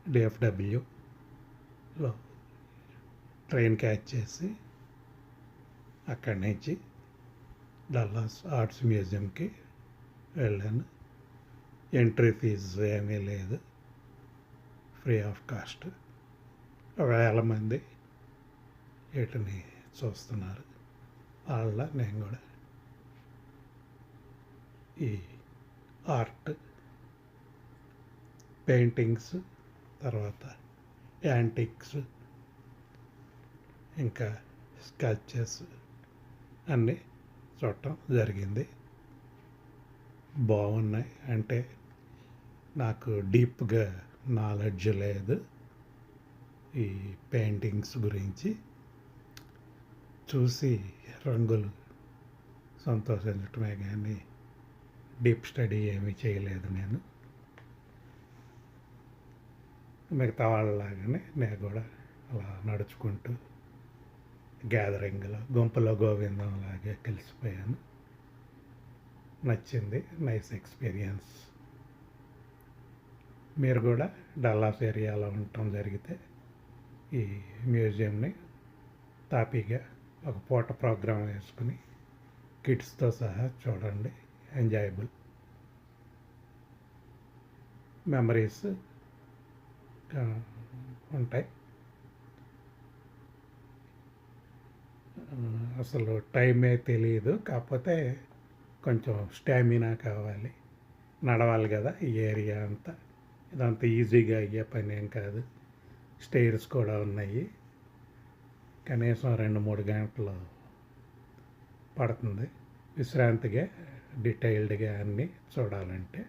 డిఎఫ్డబ్ల్యూలో train catch చేసి అక్కడి నుంచి డల్లాస్ ఆర్ట్స్ మ్యూజియంకి వెళ్ళాను. ఎంట్రీ ఫీజు ఏమీ లేదు, ఫ్రీ ఆఫ్ కాస్ట్. 1000 మంది వీటిని చూస్తున్నారు. వాళ్ళ నేను కూడా ఈ ఆర్ట్, పెయింటింగ్స్, తర్వాత యాంటిక్స్, ఇంకా స్కెచెస్ అన్నీ చూడటం జరిగింది. బాగున్నాయి. అంటే నాకు డీప్గా నాలెడ్జ్ లేదు ఈ పెయింటింగ్స్ గురించి. చూసి రంగులు సంతోషించటమే కానీ డీప్ స్టడీ ఏమీ చేయలేదు నేను. మిగతా వాళ్ళలాగానే నేను కూడా అలా నడుచుకుంటూ గ్యాదరింగ్లో గుంపులో గోవిందం లాగే కలిసిపోయాను. నచ్చింది, నైస్ ఎక్స్పీరియన్స్. మీరు కూడా డల్లాస్ ఏరియాలో ఉండటం జరిగితే ఈ మ్యూజియంని తాపీగా ఒక పూట ప్రోగ్రాం వేసుకుని కిడ్స్తో సహా చూడండి. ఎంజాయబుల్ మెమరీస్ ఉంటాయి. అసలు టైమే తెలియదు. కాకపోతే కొంచెం స్టామినా కావాలి, నడవాలి కదా ఈ ఏరియా అంతా. ఇదంతా ఈజీగా అయ్యే పని ఏం కాదు. స్టైర్స్ కూడా ఉన్నాయి. కనీసం 2-3 గంటలు పడుతుంది విశ్రాంతిగా డీటెయిల్డ్గా అన్నీ చూడాలంటే.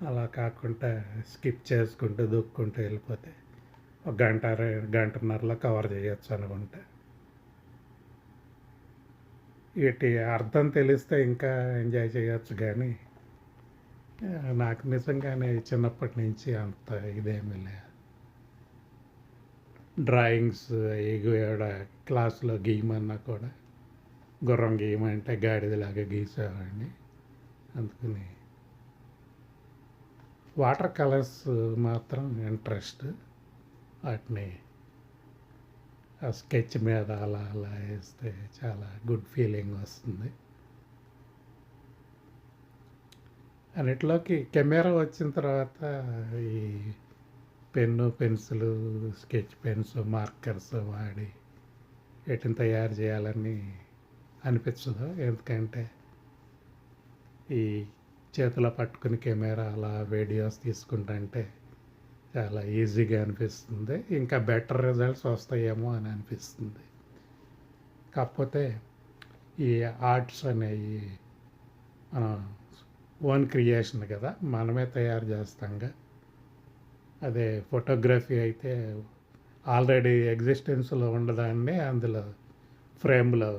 అలా కాకుండా స్కిప్ చేసుకుంటూ దూక్కుంటూ వెళ్ళిపోతే 1-2 గంటన్నరలో కవర్ చేయొచ్చు అనుకుంటా. వీటి అర్థం తెలిస్తే ఇంకా ఎంజాయ్ చేయొచ్చు. కానీ నాకు నిజంగానే చిన్నప్పటి నుంచి అంత ఇదేమీ లేదు. డ్రాయింగ్స్ ఇవి కూడా క్లాస్లో గీయమన్నా కూడా గుర్రం గీయమంటే గాడిదలాగా గీసేవాడిని. అందుకని వాటర్ కలర్స్ మాత్రం ఇంట్రెస్ట్. వాటిని ఆ స్కెచ్ మీద అలా అలా వేస్తే చాలా గుడ్ ఫీలింగ్ వస్తుంది. అన్నిట్లోకి కెమెరా వచ్చిన తర్వాత ఈ pen, pencil, sketch pens, markers వాడి వీటిని తయారు చేయాలని అనిపించదు. ఎందుకంటే ఈ చేతిలో పట్టుకుని కెమెరా అలా వీడియోస్ తీసుకుంటుంటే చాలా ఈజీగా అనిపిస్తుంది. ఇంకా బెటర్ రిజల్ట్స్ వస్తాయేమో అని అనిపిస్తుంది. కాకపోతే ఈ ఆర్ట్స్ అనేవి మనం ఓన్ క్రియేషన్ కదా, మనమే తయారు చేస్తాంగా. అదే ఫోటోగ్రఫీ అయితే ఆల్రెడీ ఎగ్జిస్టెన్స్లో ఉండదాన్ని అందులో ఫ్రేమ్లో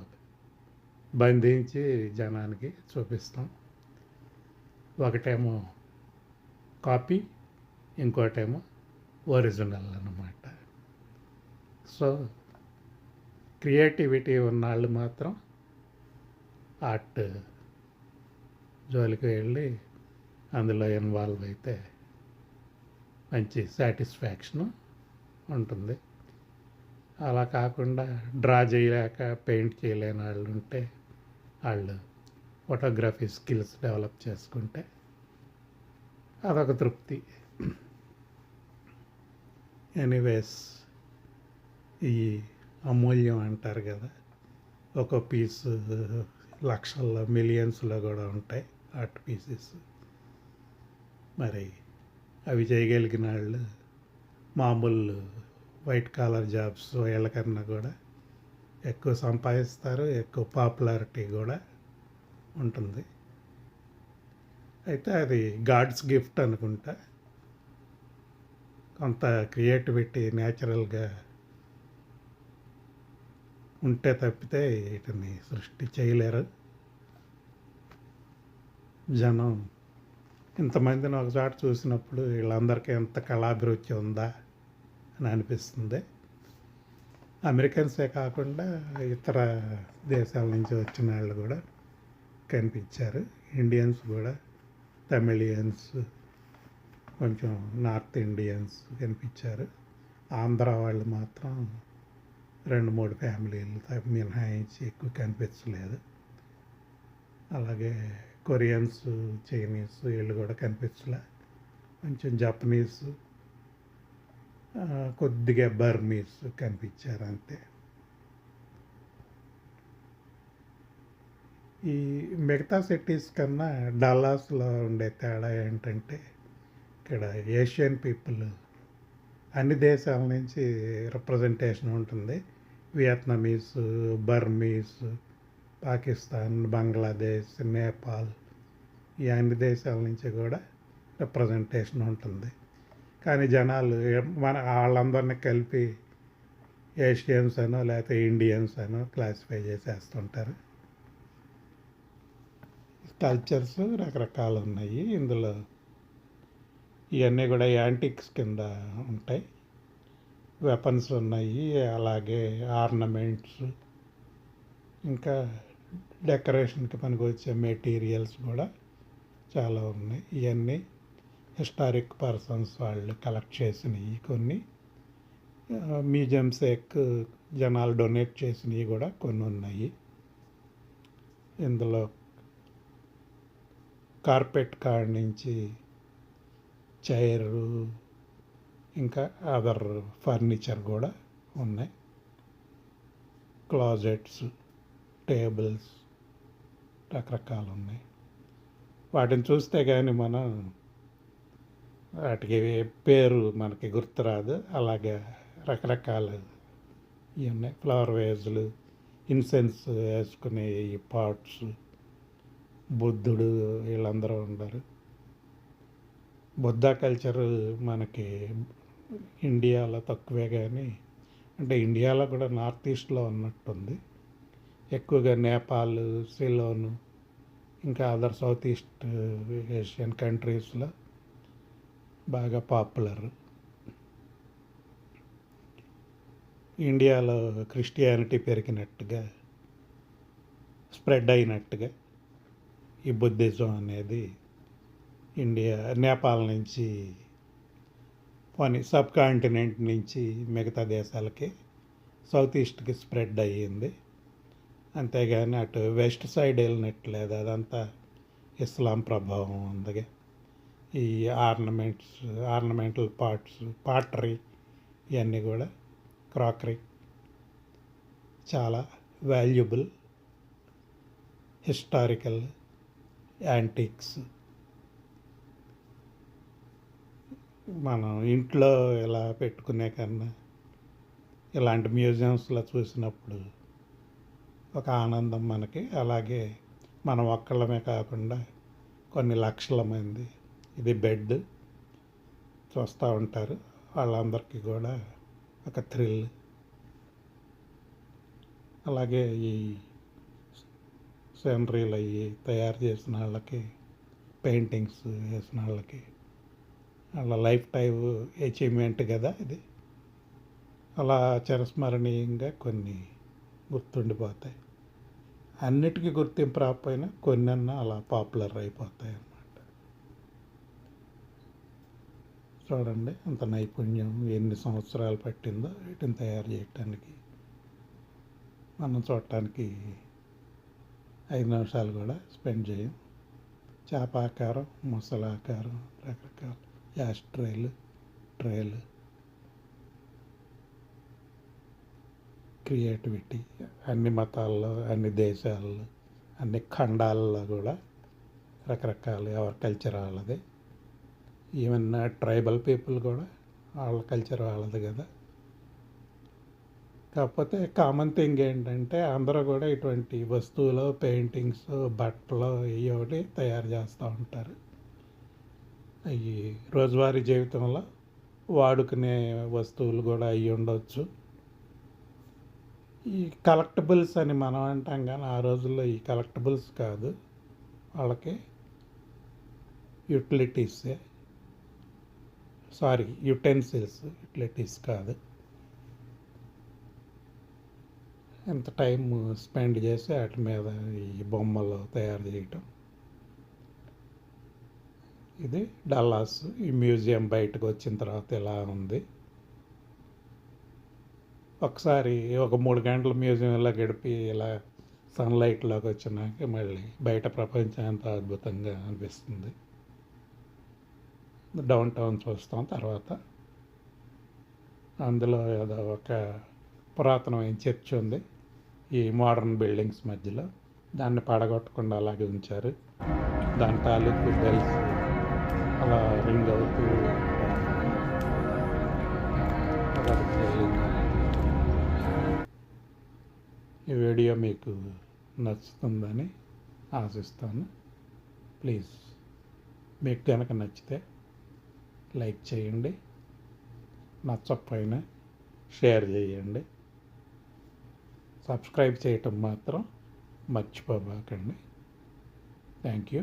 బంధించి జనానికి చూపిస్తాం. ఒకటేమో కాపీ, ఇంకోటేమో ఒరిజినల్ అన్నమాట. సో క్రియేటివిటీ ఉన్నవాళ్ళు మాత్రం ఆర్ట్ జోలికి వెళ్ళి అందులో ఇన్వాల్వ్ అయితే మంచి సాటిస్ఫాక్షను ఉంటుంది. అలా కాకుండా డ్రా చేయలేక పెయింట్ చేయలేని వాళ్ళు ఉంటే వాళ్ళు ఫోటోగ్రఫీ స్కిల్స్ డెవలప్ చేసుకుంటే అదొక తృప్తి. ఎనీవేస్, ఈ అమూల్యం అంటారు కదా, ఒక పీసు లక్షల్లో, మిలియన్స్లో కూడా ఉంటాయి ఆర్ట్ పీసెస్. మరి అవి చేయగలిగిన వాళ్ళు మామూలు వైట్ కాలర్ జాబ్స్ వీళ్ళకన్నా కూడా ఎక్కువ సంపాదిస్తారు, ఎక్కువ పాపులారిటీ కూడా ఉంటుంది. అయితే అది గాడ్స్ గిఫ్ట్ అనుకుంటా. కొంత క్రియేటివిటీ న్యాచురల్గా ఉంటే తప్పితే వీటిని సృష్టి చేయలేరు జనం. ఇంతమందిని ఒకచోట చూసినప్పుడు వీళ్ళందరికీ ఎంత కళాభిరుచి ఉందా అని అనిపిస్తుంది. అమెరికన్సే కాకుండా ఇతర దేశాల నుంచి వచ్చిన వాళ్ళు కూడా కనిపించారు. ఇండియన్స్ కూడా, తమిళియన్స్, కొంచెం నార్త్ ఇండియన్స్ కనిపించారు. ఆంధ్ర వాళ్ళు మాత్రం 2-3 ఫ్యామిలీలు మినహాయించి ఎక్కువ కనిపించలేదు. అలాగే కొరియన్స్, చైనీస్ వీళ్ళు కూడా కనిపించలే. కొంచెం జపనీస్, కొద్దిగా బర్మీస్ కనిపించారు అంతే. ఈ మిగతా సిటీస్ కన్నా డల్లాస్లో ఉండే తేడా ఏంటంటే ఇక్కడ ఏషియన్ పీపుల్ అన్ని దేశాల నుంచి రిప్రజెంటేషన్ ఉంటుంది. వియత్నమీస్, బర్మీస్, పాకిస్తాన్, బంగ్లాదేశ్, నేపాల్ ఈ అన్ని దేశాల నుంచి కూడా రిప్రజెంటేషన్ ఉంటుంది. కానీ జనాలు వాళ్ళందరినీ కలిపి ఏషియన్స్ అనో లేకపోతే ఇండియన్స్ అనో క్లాసిఫై చేసేస్తుంటారు. కల్చర్స్ రకరకాలు ఉన్నాయి. ఇందులో ఇవన్నీ కూడా యాంటిక్స్ కింద ఉంటాయి. వెపన్స్ ఉన్నాయి, అలాగే ఆర్నమెంట్స్, ఇంకా డెకరేషన్కి పనికి వచ్చే మెటీరియల్స్ కూడా చాలా ఉన్నాయి. ఇవన్నీ హిస్టారిక్ పర్సన్స్ వాళ్ళు కలెక్ట్ చేసినవి. కొన్ని మ్యూజియంస్ జనాలు డొనేట్ చేసినవి కూడా కొన్ని ఉన్నాయి. ఇందులో కార్పెట్ కాడ నుంచి చైరు, ఇంకా అదర్ ఫర్నిచర్ కూడా ఉన్నాయి. క్లాజెట్స్, టేబుల్స్ రకరకాలు ఉన్నాయి. వాటిని చూస్తే కానీ మనం వాటికి పేరు మనకి గుర్తురాదు. అలాగే రకరకాలు ఇవి ఉన్నాయి. ఫ్లవర్ వేజ్లు, ఇన్సెన్స్ వేసుకునే ఈ పాట్స్, బుద్ధుడు వీళ్ళందరూ ఉన్నారు. బుద్ధ కల్చర్ మనకి ఇండియాలో తక్కువే, కానీ అంటే ఇండియాలో కూడా నార్త్ ఈస్ట్లో ఉన్నట్టుంది. ఎక్కువగా నేపాల్, సిలోన్, ఇంకా అదర్ సౌత్ ఈస్ట్ ఏషియన్ కంట్రీస్లో బాగా పాపులర్. ఇండియాలో క్రిస్టియానిటీ పెరిగినట్టుగా, స్ప్రెడ్ అయినట్టుగా ఈ బుద్ధిజం అనేది నేపాల్ నుంచి సబ్ కాంటినెంట్ నుంచి మిగతా దేశాలకి సౌత్ ఈస్ట్కి స్ప్రెడ్ అయ్యింది. అంతేగాని అటు వెస్ట్ సైడ్ వెళ్ళినట్లేదు. అదంతా ఇస్లాం ప్రభావం ఉంది. ఈ ఆర్నమెంటల్ పార్ట్స్, పాటరీ ఇవన్నీ కూడా క్రాకరీ చాలా వాల్యుబుల్ హిస్టారికల్ యాంటిక్స్. మనం ఇంట్లో ఇలా పెట్టుకునే కన్నా ఇలాంటి మ్యూజియంస్లో చూసినప్పుడు ఒక ఆనందం మనకి. అలాగే మనం ఒక్కళ్ళమే కాకుండా కొన్ని లక్షల మంది ఇది బెడ్ చూస్తూ ఉంటారు. వాళ్ళందరికీ కూడా ఒక థ్రిల్. అలాగే ఈ సీనరీలు అవి తయారు చేసిన వాళ్ళకి, పెయింటింగ్స్ వేసిన వాళ్ళకి వాళ్ళ లైఫ్ టైం అచీవ్మెంట్ కదా ఇది. అలా చిరస్మరణీయంగా కొన్ని గుర్తుండిపోతాయి. అన్నిటికీ గుర్తింపు రాకపోయినా కొన్నన్నా అలా పాపులర్ అయిపోతాయి అన్నమాట. చూడండి అంత నైపుణ్యం ఎన్ని సంవత్సరాలు పట్టిందో వీటిని తయారు చేయటానికి. మనం చూడటానికి 5 నిమిషాలు కూడా స్పెండ్ చేయం. చేపాకారం, ముసలాకారం, రకరకాల యాష్ ట్రేలు, క్రియేటివిటీ అన్ని మతాల్లో, అన్ని దేశాల్లో, అన్ని ఖండాల్లో కూడా రకరకాల ఎవరి కల్చర్ వాళ్ళది. ఈవెన్ ట్రైబల్ పీపుల్ కూడా వాళ్ళ కల్చర్ వాళ్ళది కదా. కాకపోతే కామన్ థింగ్ ఏంటంటే అందరూ కూడా ఇటువంటి వస్తువులు, పెయింటింగ్స్, బట్టలు ఇవి ఒకటి తయారు చేస్తూ ఉంటారు. అవి రోజువారీ జీవితంలో వాడుకునే వస్తువులు కూడా అవి ఉండవచ్చు. ఈ కలెక్టబుల్స్ అని మనం అంటాం, కానీ ఆ రోజుల్లో ఈ కలెక్టబుల్స్ కాదు, వాళ్ళకి యుటెన్సిల్స్ కాదు. ఎంత టైం స్పెండ్ చేసి వాటి మీద ఈ బొమ్మలు తయారు చేయటం. ఇది డల్లాస్. ఈ మ్యూజియం బయటకు వచ్చిన తర్వాత ఇలా ఉంది. ఒకసారి ఒక 3 గంటలు మ్యూజియంలో గడిపి ఇలా సన్లైట్లోకి వచ్చినాక మళ్ళీ బయట ప్రపంచం ఎంతో అద్భుతంగా అనిపిస్తుంది. డౌన్ టౌన్ చూస్తాం. తర్వాత అందులో ఏదో ఒక పురాతనమైన చర్చ్ ఉంది ఈ మోడర్న్ బిల్డింగ్స్ మధ్యలో. దాన్ని పడగొట్టకుండా అలాగే ఉంచారు. దాని తాలూకు బెల్స్ అలా రింగ్ అవుతూ అదొక ఫీలింగ్. ఈ వీడియో మీకు నచ్చుతుందని ఆశిస్తాను. ప్లీజ్ మీకు కనుక నచ్చితే లైక్ చేయండి, నచ్చకపోయినా షేర్ చేయండి, సబ్స్క్రైబ్ చేయటం మాత్రం మర్చిపోబాకండి. Thank you.